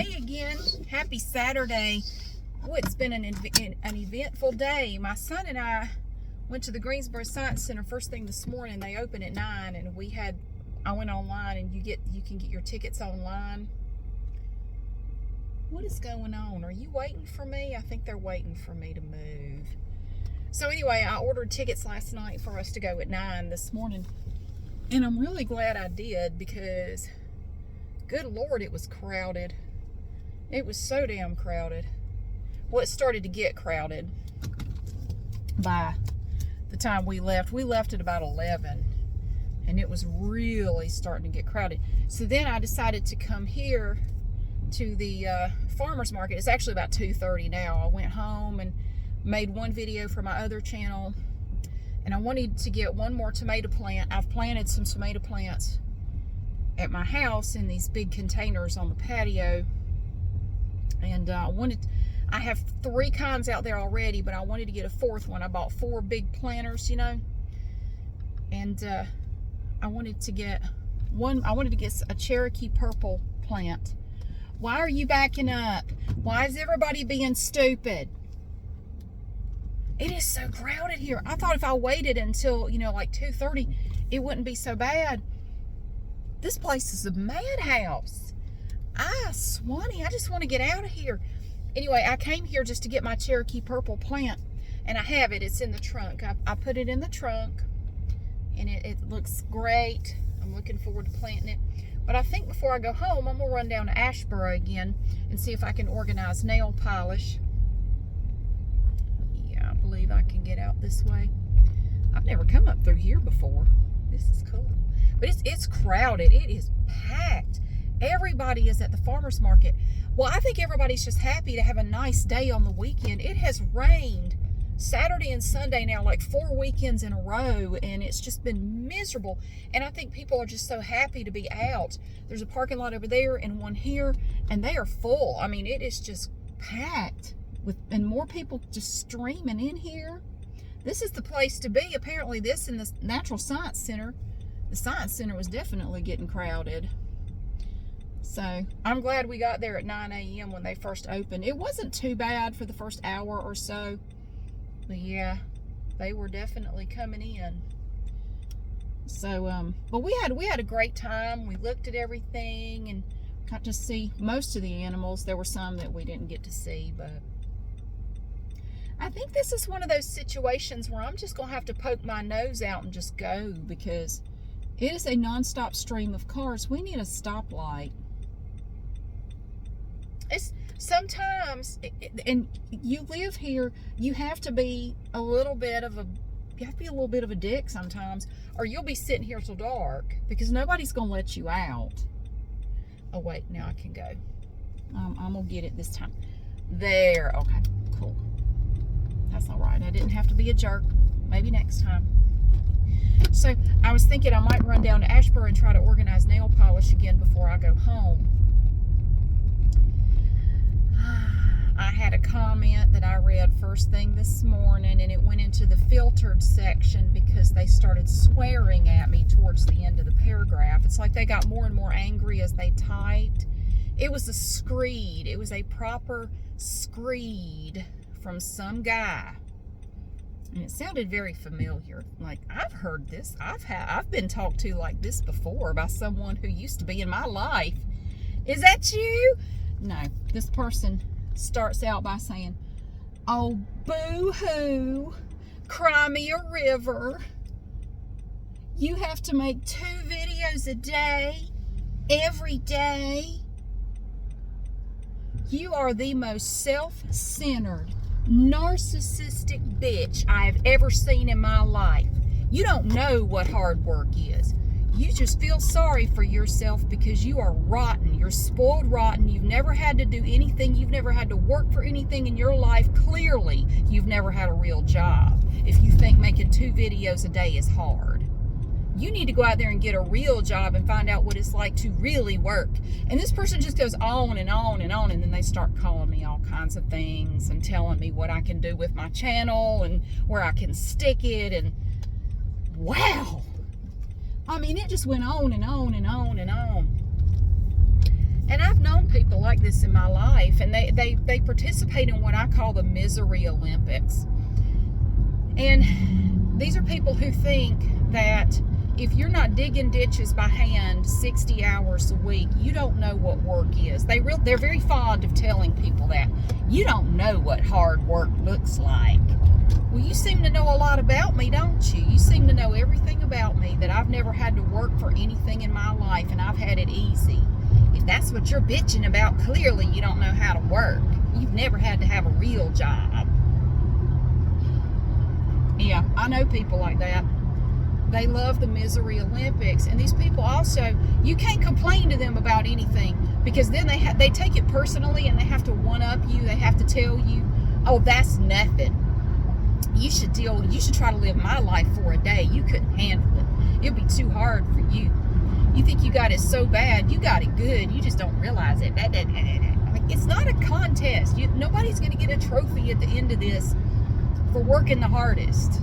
Hey again, happy Saturday. Oh, it's been an eventful day. My son and I went to the Greensboro Science Center first thing this morning. They open at 9 and I went online and you can get your tickets online. What is going on? Are you waiting for me? I think they're waiting for me to move. So anyway, I ordered tickets last night for us to go at 9 this morning. And I'm really glad I did because, good Lord, it was crowded. It was so damn crowded. Well, it started to get crowded by the time we left. We left at about 11, and it was really starting to get crowded. So then I decided to come here to the farmer's market. It's actually about 2:30 now. I went home and made one video for my other channel, and I wanted to get one more tomato plant. I've planted some tomato plants at my house in these big containers on the patio, and I have 3 kinds out there already, but I wanted to get a 4th one. I bought 4 big planters, and I wanted to get a Cherokee purple plant. Why are you backing up? Why is everybody being stupid? It is so crowded here. I thought if I waited until, like 2:30, it wouldn't be so bad. This place is a madhouse. Swanee, I just want to get out of here. Anyway, I came here just to get my Cherokee purple plant, and I have it. It's in the trunk. I put it in the trunk, and it looks great. I'm looking forward to planting it. But I think before I go home, I'm going to run down to Asheboro again and see if I can organize nail polish. Yeah, I believe I can get out this way. I've never come up through here before. This is cool. But it's crowded. It is packed. Everybody is at the farmer's market. Well, I think everybody's just happy to have a nice day on the weekend. It has rained Saturday and Sunday now, like 4 weekends in a row, and it's just been miserable. And I think people are just so happy to be out. There's a parking lot over there and one here, and they are full. I mean, it is just packed and more people just streaming in here. This is the place to be. Apparently this and the Natural Science Center. The Science Center was definitely getting crowded. So I'm glad we got there at 9 a.m. when they first opened. It wasn't too bad for the first hour or so. But yeah, they were definitely coming in. So, but we had a great time. We looked at everything and got to see most of the animals. There were some that we didn't get to see, but I think this is one of those situations where I'm just going to have to poke my nose out and just go, because it is a nonstop stream of cars. We need a stoplight. It's sometimes, and you live here, you have to be a little bit of a dick sometimes, or you'll be sitting here till dark because nobody's gonna let you out. Oh wait, now I can go. I'm gonna get it this time. There, okay, cool. That's all right. I didn't have to be a jerk. Maybe next time. So I was thinking I might run down to Asheboro and try to organize nail polish again before I go home. I had a comment that I read first thing this morning, and it went into the filtered section because they started swearing at me towards the end of the paragraph. It's like they got more and more angry as they typed. It was a screed. It was a proper screed from some guy. And it sounded very familiar. Like, I've heard this. I've been talked to like this before by someone who used to be in my life. Is that you? No. This person starts out by saying, "Oh, boo-hoo, cry me a river. You have to make 2 videos a day, every day. You are the most self-centered, narcissistic bitch I have ever seen in my life. You don't know what hard work is. You just feel sorry for yourself because you are rotten. You're spoiled rotten. You've never had to do anything. You've never had to work for anything in your life. Clearly, you've never had a real job if you think making 2 videos a day is hard. You need to go out there and get a real job and find out what it's like to really work." And this person just goes on and on and on, and then they start calling me all kinds of things and telling me what I can do with my channel and where I can stick it, and wow. I mean, it just went on and on and on and on. And I've known people like this in my life, and they participate in what I call the misery Olympics. And these are people who think that if you're not digging ditches by hand 60 hours a week, you don't know what work is. They're very fond of telling people that. You don't know what hard work looks like. Well, you seem to know a lot about me, don't you? You seem to know everything about me, that I've never had to work for anything in my life, and I've had it easy. If that's what you're bitching about, clearly you don't know how to work. You've never had to have a real job. Yeah, I know people like that. They love the misery Olympics, and these people also, you can't complain to them about anything, because then they take it personally, and they have to one-up you. They have to tell you, oh, that's nothing. You should try to live my life for a day. You couldn't handle it. It'd be too hard for you. You think you got it so bad. You got it good. You just don't realize it. It's not a contest. Nobody's going to get a trophy at the end of this for working the hardest.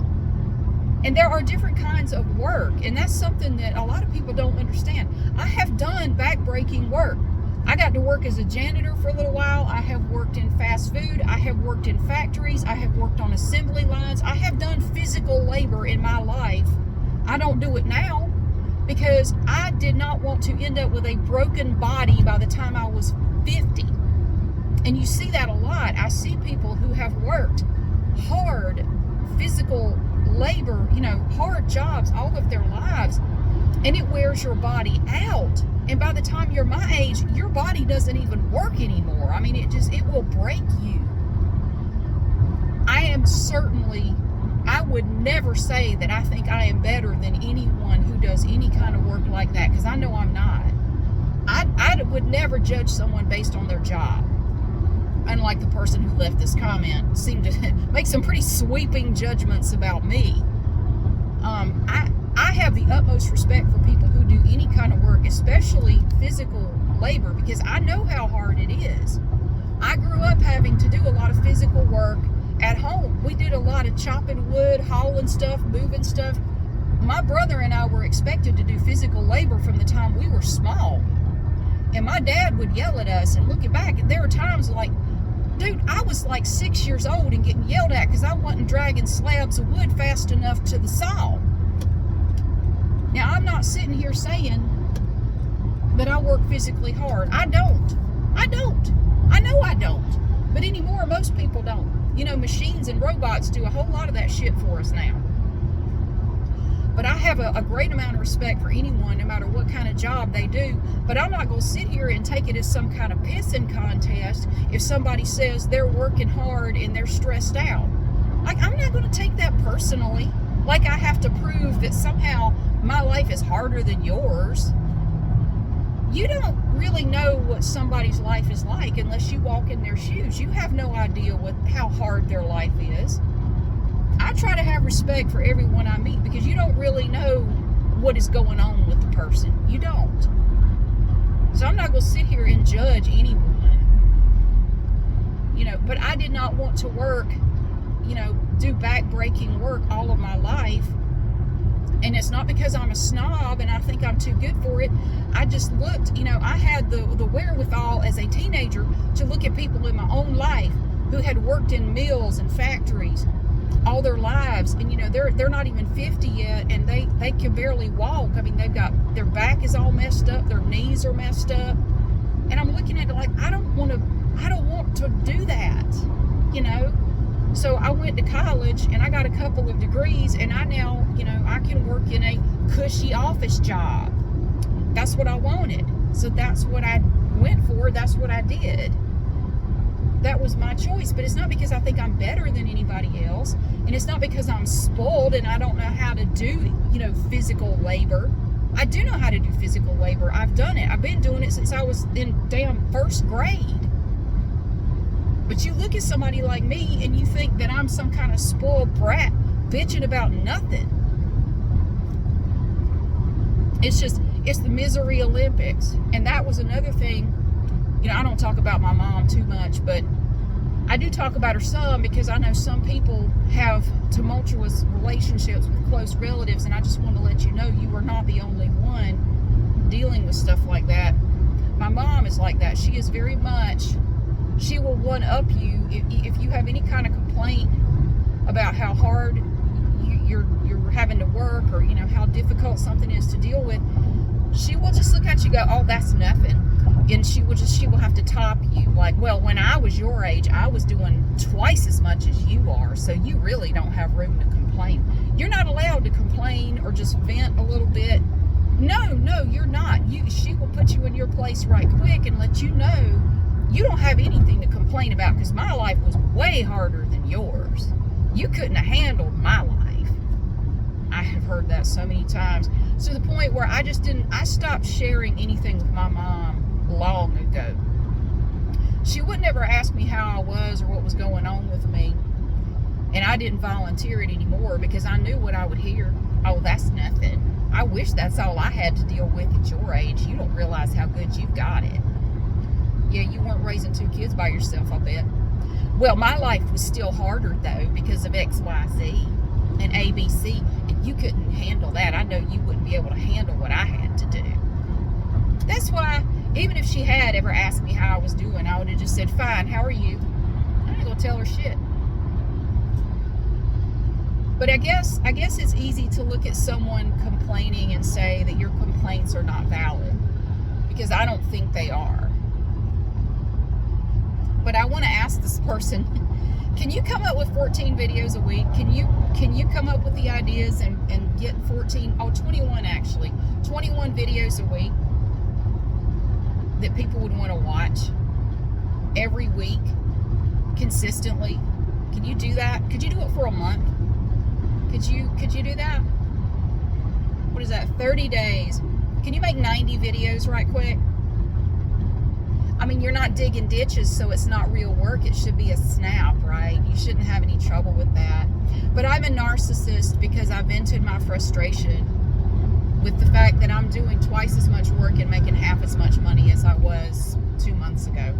And there are different kinds of work, and that's something that a lot of people don't understand. I have done back-breaking work. I got to work as a janitor for a little while. I have worked in fast food. I have worked in factories. I have worked on assembly lines. I have done physical labor in my life. I don't do it now because I did not want to end up with a broken body by the time I was 50. And you see that a lot. I see people who have worked hard physical labor, hard jobs all of their lives, and it wears your body out. And by the time you're my age, your body doesn't even work anymore. I mean, it will break you. I would never say that I think I am better than anyone who does any kind of work like that, because I know I'm not. I would never judge someone based on their job. Unlike the person who left this comment, seemed to make some pretty sweeping judgments about me. I have the utmost respect for people who do any kind of work, especially physical labor, because I know how hard it is. I grew up having to do a lot of physical work at home. We did a lot of chopping wood, hauling stuff, moving stuff. My brother and I were expected to do physical labor from the time we were small. And my dad would yell at us, and looking back, and there were times like, dude, I was like 6 years old and getting yelled at because I wasn't dragging slabs of wood fast enough to the saw. Now, I'm not sitting here saying that I work physically hard. I don't. I know I don't. But anymore, most people don't. Machines and robots do a whole lot of that shit for us now. But I have a great amount of respect for anyone, no matter what kind of job they do. But I'm not going to sit here and take it as some kind of pissing contest if somebody says they're working hard and they're stressed out. Like, I'm not going to take that personally. Like I have to prove that somehow my life is harder than yours. You don't really know what somebody's life is like unless you walk in their shoes. You have no idea how hard their life is. I try to have respect for everyone I meet because you don't really know what is going on with the person. You don't. So I'm not going to sit here and judge anyone. But I did not want to work, do back-breaking work all of my life. And it's not because I'm a snob and I think I'm too good for it. I just looked, I had the wherewithal as a teenager to look at people in my own life who had worked in mills and factories all their lives, and they're not even 50 yet, and they can barely walk. I mean, they've got, their back is all messed up, their knees are messed up, and I'm looking at it like, I don't want to do that, So I went to college and I got a couple of degrees, and I now, I can work in a cushy office job. That's what I wanted. So that's what I went for. That's what I did. That was my choice. But it's not because I think I'm better than anybody else. And it's not because I'm spoiled and I don't know how to do, physical labor. I do know how to do physical labor. I've done it. I've been doing it since I was in damn first grade. But you look at somebody like me and you think that I'm some kind of spoiled brat bitching about nothing. It's the misery Olympics. And that was another thing. I don't talk about my mom too much, but I do talk about her some because I know some people have tumultuous relationships with close relatives, and I just want to let you know you are not the only one dealing with stuff like that. My mom is like that. She is very much, she will one up you if you have any kind of complaint about how hard you're having to work, or how difficult something is to deal with. She will just look at you and go, oh, that's nothing. And she will have to top you. Like, well, when I was your age, I was doing twice as much as you are, so you really don't have room to complain. You're not allowed to complain or just vent a little bit. No, you're not. She will put you in your place right quick and let you know you don't have anything to complain about, because my life was way harder than yours. You couldn't have handled my life. I have heard that so many times, to the point where I stopped sharing anything with my mom long ago. She would never ask me how I was or what was going on with me, and I didn't volunteer it anymore because I knew what I would hear. Oh, that's nothing. I wish that's all I had to deal with at your age. You don't realize how good you've got it. Yeah, you weren't raising 2 kids by yourself, I bet. Well, my life was still harder, though, because of XYZ and ABC, and you couldn't handle that. I know you wouldn't be able to handle what I had to do. That's why, even if she had ever asked me how I was doing, I would have just said, fine, how are you? I ain't gonna tell her shit. But I guess it's easy to look at someone complaining and say that your complaints are not valid, because I don't think they are. But I want to ask this person, can you come up with 14 videos a week? Can you come up with the ideas and get 21 actually, 21 videos a week that people would want to watch every week consistently? Can you do that? Could you do it for a month? Could you do that? What is that, 30 days? Can you make 90 videos right quick? I mean, you're not digging ditches, so it's not real work. It should be a snap, right? You shouldn't have any trouble with that. But I'm a narcissist because I vented my frustration with the fact that I'm doing twice as much work and making half as much money as I was 2 months ago.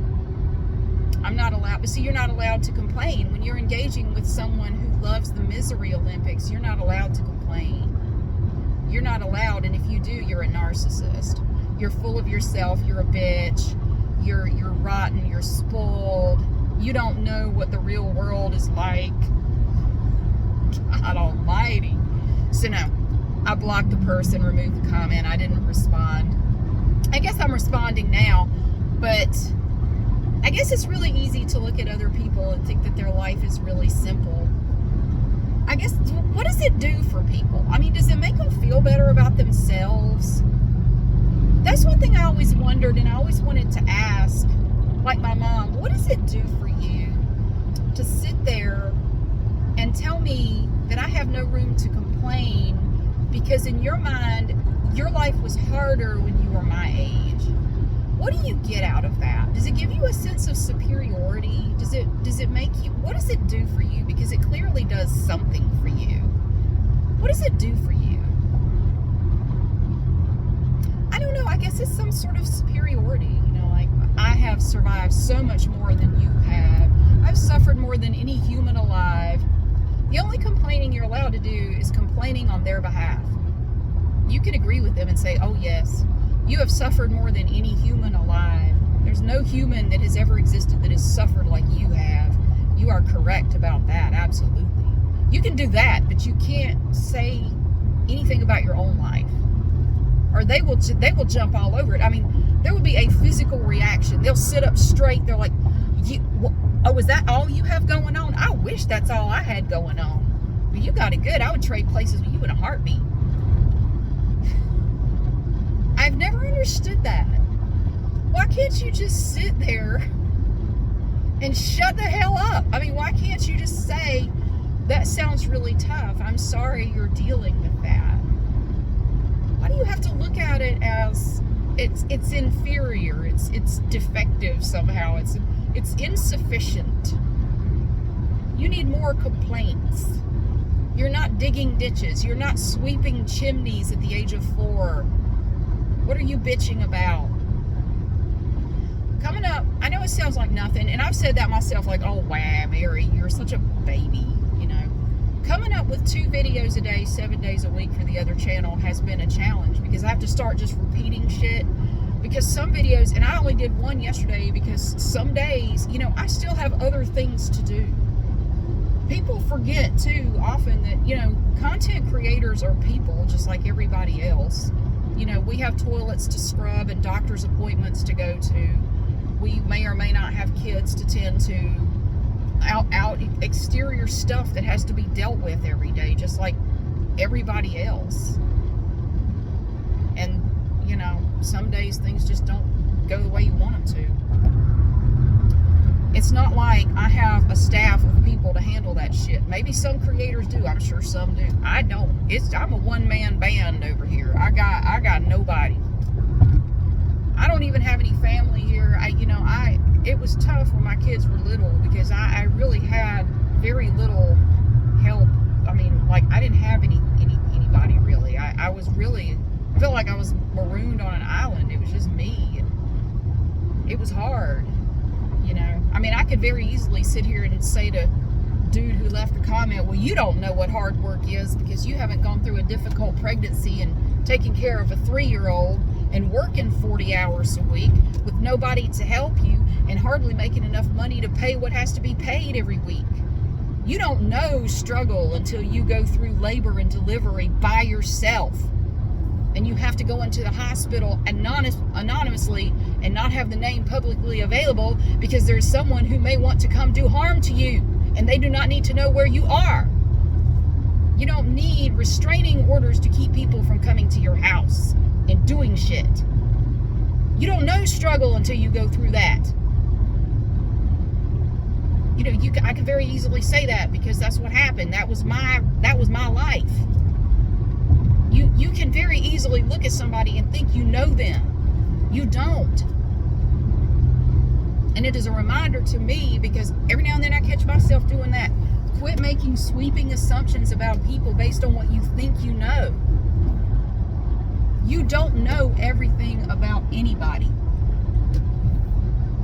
I'm not allowed, but see, you're not allowed to complain. When you're engaging with someone who loves the Misery Olympics, you're not allowed to complain. You're not allowed, and if you do, you're a narcissist. You're full of yourself, you're a bitch. You're rotten, you're spoiled, you don't know what the real world is like. God almighty. So no, I blocked the person, removed the comment, I didn't respond. I guess I'm responding now, but I guess it's really easy to look at other people and think that their life is really simple. I guess, what does it do for people? I mean, does it make them feel better about themselves? That's one thing I always wondered, and I always wanted to ask, like my mom, what does it do for you to sit there and tell me that I have no room to complain because in your mind, your life was harder when you were my age? What do you get out of that? Does it give you a sense of superiority? Does it make you, what does it do for you? Because it clearly does something for you. What does it do for you? I don't know, I guess it's some sort of superiority, like I have survived so much more than you have. I've suffered more than any human alive. The only complaining you're allowed to do is complaining on their behalf. You can agree with them and say, oh yes, you have suffered more than any human alive. There's no human that has ever existed that has suffered like you have. You are correct about that, absolutely. You can do that, but you can't say anything about your own life. Or they will jump all over it. I mean, there will be a physical reaction. They'll sit up straight. They're like, oh, is that all you have going on? I wish that's all I had going on. But you got it good. I would trade places with you in a heartbeat. I've never understood that. Why can't you just sit there and shut the hell up? I mean, why can't you just say, that sounds really tough. I'm sorry you're dealing with that. Why do you have to look at it as it's inferior, it's defective somehow, it's insufficient? You need more complaints. You're not digging ditches. You're not sweeping chimneys at the age of 4. What are you bitching about? Coming up, I know it sounds like nothing, and I've said that myself, like, oh wow, Mary, you're such a baby, Coming up with 2 videos a day, 7 days a week for the other channel has been a challenge because I have to start just repeating shit Because some videos, and I only did one yesterday because some days, you know, I still have other things to do. People forget too often that, you know, content creators are people just like everybody else. You know, we have toilets to scrub and doctor's appointments to go to. We may or may not have kids to tend to. Out exterior stuff that has to be dealt with every day, just like everybody else. And, you know, some days things just don't go the way you want them to. It's not like I have a staff of people to handle that shit. Maybe some creators do. I'm sure some do. I don't. I'm a one-man band over here. I got nobody. I don't even have any family here. It was tough when my kids were little because I really had very little help. I mean, like, I didn't have anybody really. I was really, I felt like I was marooned on an island. It was just me. And it was hard, you know. I mean, I could very easily sit here and say to dude who left the comment, well, you don't know what hard work is because you haven't gone through a difficult pregnancy and taking care of a 3-year-old and working 40 hours a week with nobody to help you and hardly making enough money to pay what has to be paid every week. You don't know struggle until you go through labor and delivery by yourself. And you have to go into the hospital anonymously and not have the name publicly available because there's someone who may want to come do harm to you and they do not need to know where you are. You don't need restraining orders to keep people from coming to your house and doing shit. You don't know struggle until you go through that. You know, I could very easily say that because that's what happened. That was my life. You can very easily look at somebody and think you know them. You don't. And it is a reminder to me because every now and then I catch myself doing that. Quit making sweeping assumptions about people based on what you think you know. You don't know everything about anybody.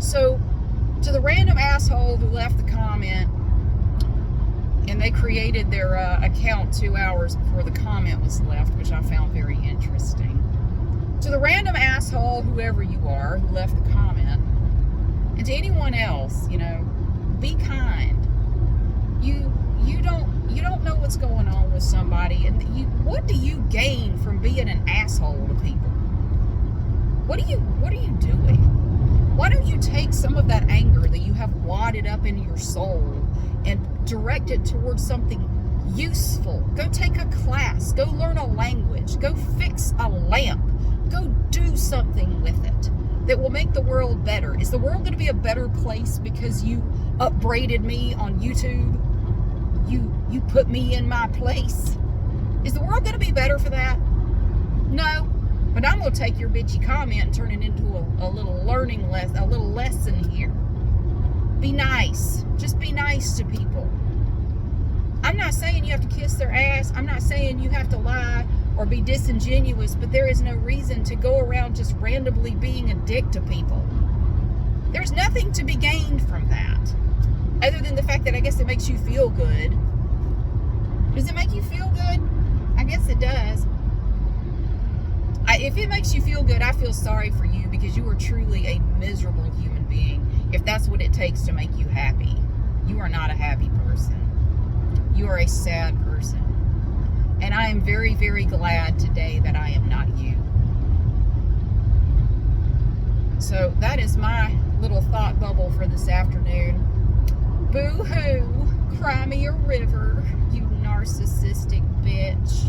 So, to the random asshole who left the comment, and they created their account 2 hours before the comment was left, which I found very interesting. To the random asshole, whoever you are, who left the comment, and to anyone else, you know, be kind. You don't know what's going on with somebody, and what do you gain from being an asshole to people? What are you doing? Why don't you take some of that anger that you have wadded up into your soul and direct it towards something useful? Go take a class, go learn a language, go fix a lamp, go do something with it that will make the world better. Is the world going to be a better place because you upbraided me on YouTube? You put me in my place? Is the world going to be better for that? No. But I'm going to take your bitchy comment and turn it into a little learning lesson, a little lesson here. Be nice. Just be nice to people. I'm not saying you have to kiss their ass. I'm not saying you have to lie or be disingenuous, but there is no reason to go around just randomly being a dick to people. There's nothing to be gained from that. Other than the fact that I guess it makes you feel good. Does it make you feel good? I guess it does. If it makes you feel good, I feel sorry for you because you are truly a miserable human being. If that's what it takes to make you happy. You are not a happy person. You are a sad person. And I am very, very glad today that I am not you. So that is my little thought bubble for this afternoon. Boo-hoo, cry me a river, you narcissistic bitch.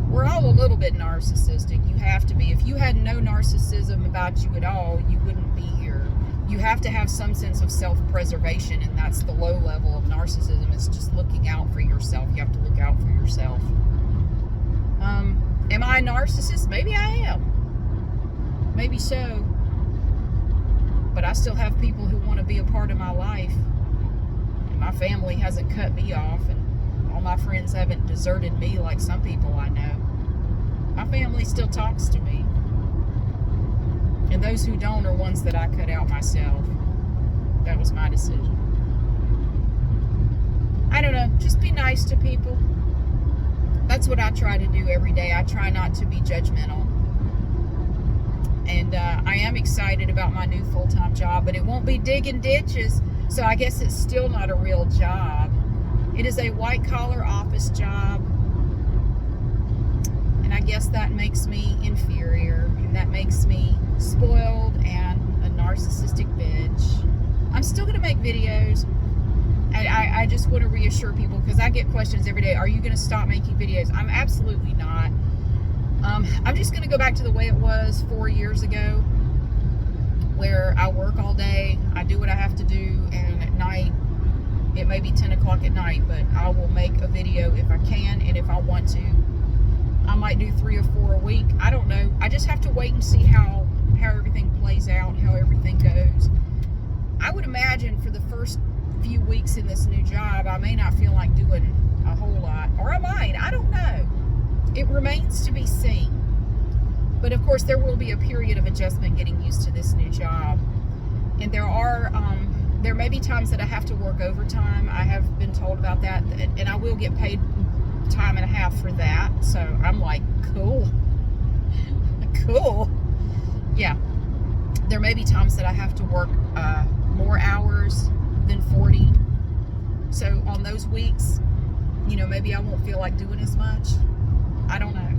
We're all a little bit narcissistic. You have to be. If you had no narcissism about you at all, you wouldn't be here. You have to have some sense of self-preservation, and that's the low level of narcissism. It's just looking out for yourself. You have to look out for yourself. Am I a narcissist? Maybe I am. Maybe so. But I still have people who want to be a part of my life. And my family hasn't cut me off, and all my friends haven't deserted me like some people I know. My family still talks to me. And those who don't are ones that I cut out myself. That was my decision. I don't know. Just be nice to people. That's what I try to do every day. I try not to be judgmental. And I am excited about my new full-time job, but it won't be digging ditches, so I guess it's still not a real job. It is a white-collar office job, and I guess that makes me inferior, and that makes me spoiled and a narcissistic bitch. I'm still going to make videos. I just want to reassure people, because I get questions every day, are you going to stop making videos? I'm absolutely not. I'm just going to go back to the way it was 4 years ago, where I work all day, I do what I have to do, and at night, it may be 10 o'clock at night, but I will make a video if I can, and if I want to. I might do 3 or 4 a week. I don't know. I just have to wait and see how everything plays out, how everything goes. I would imagine for the first few weeks in this new job, I may not feel like doing a whole lot, or I might. I don't know. It remains to be seen. But of course, there will be a period of adjustment getting used to this new job. And there may be times that I have to work overtime. I have been told about that, and I will get paid time and a half for that. So I'm like, cool. Cool. Yeah. There may be times that I have to work more hours than 40. So on those weeks, maybe I won't feel like doing as much. I don't know.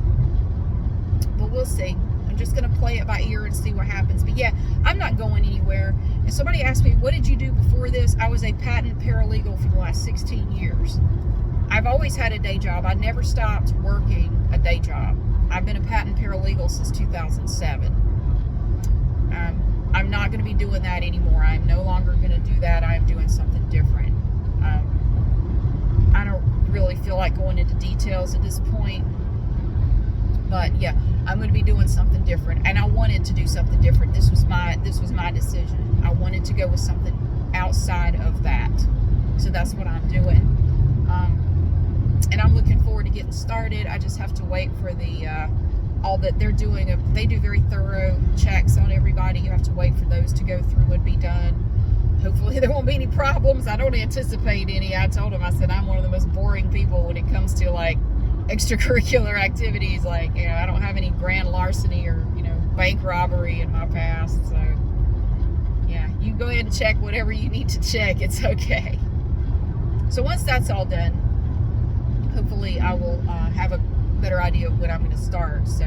But we'll see. I'm just going to play it by ear and see what happens. But yeah, I'm not going anywhere. And somebody asked me, what did you do before this? I was a patent paralegal for the last 16 years. I've always had a day job. I never stopped working a day job. I've been a patent paralegal since 2007. I'm not going to be doing that anymore. I'm no longer going to do that. I am doing something different. I don't really feel like going into details at this point. But yeah, I'm going to be doing something different, and I wanted to do something different. This was my decision. I wanted to go with something outside of that, so that's what I'm doing. And I'm looking forward to getting started. I just have to wait for the all that they're doing. They do very thorough checks on everybody. You have to wait for those to go through and be done. Hopefully there won't be any problems. I don't anticipate any. I told them, I said, I'm one of the most boring people when it comes to like extracurricular activities. Like, I don't have any grand larceny or, bank robbery in my past. So yeah, you go ahead and check whatever you need to check. It's okay. So once that's all done, hopefully I will have a better idea of when I'm going to start. So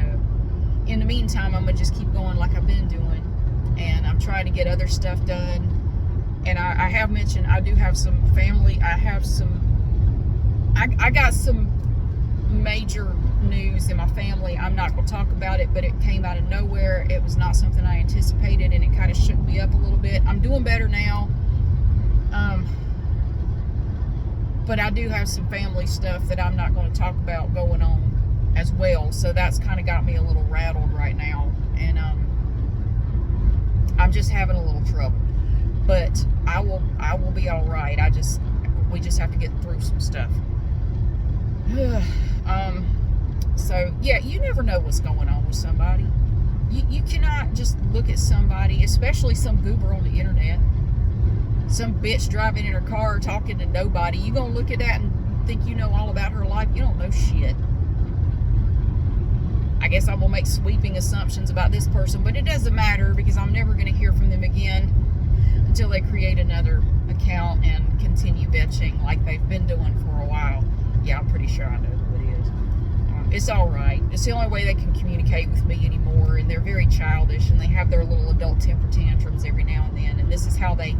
in the meantime, I'm going to just keep going like I've been doing, and I'm trying to get other stuff done. And I have mentioned I do have some family. I got some major news in my family. I'm not going to talk about it, but it came out of nowhere. It was not something I anticipated, and it kind of shook me up a little bit. I'm doing better now. But I do have some family stuff that I'm not going to talk about going on as well. So that's kind of got me a little rattled right now. And I'm just having a little trouble. But I will be all right. We just have to get through some stuff. So yeah, you never know what's going on with somebody. You cannot just look at somebody, especially some goober on the internet, some bitch driving in her car talking to nobody. You gonna look at that and think you know all about her life? You don't know shit. I guess I'm gonna make sweeping assumptions about this person, but it doesn't matter, because I'm never gonna hear from them again until they create another account and continue bitching like they've been doing for a while. Yeah, I'm pretty sure I know who it is. It's all right. It's the only way they can communicate with me anymore, and they're very childish, and they have their little adult temper tantrums every now and then, and this is how they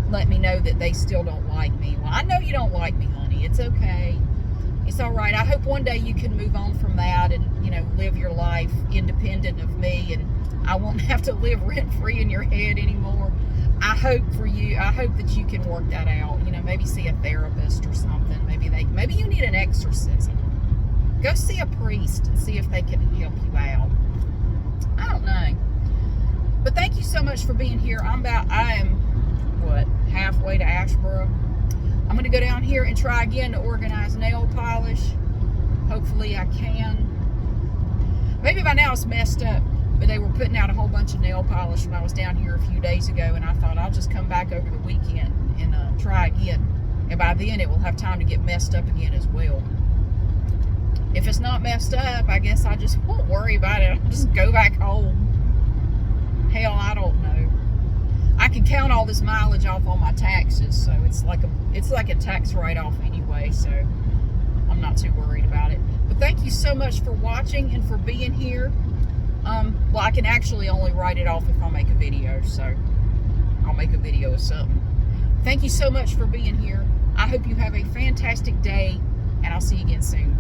let me know that they still don't like me. Well, I know you don't like me, honey. It's okay. It's all right. I hope one day you can move on from that and, live your life independent of me, and I won't have to live rent-free in your head anymore. I hope for you. I hope that you can work that out. Maybe see a therapist or something. Maybe you need an exorcism. Go see a priest and see if they can help you out. I don't know. But thank you so much for being here. I am halfway to Asheboro. I'm going to go down here and try again to organize nail polish. Hopefully I can. Maybe by now it's messed up, but they were putting out a whole bunch of nail polish when I was down here a few days ago, and I thought I'll just come back over the weekend and try again. And by then it will have time to get messed up again as well. If it's not messed up, I guess I just won't worry about it. I'll just go back home. Hell, I don't know. I can count all this mileage off on my taxes, so it's like a tax write-off anyway, so I'm not too worried about it. But thank you so much for watching and for being here. Well, I can actually only write it off if I make a video, so I'll make a video of something. Thank you so much for being here. I hope you have a fantastic day, and I'll see you again soon.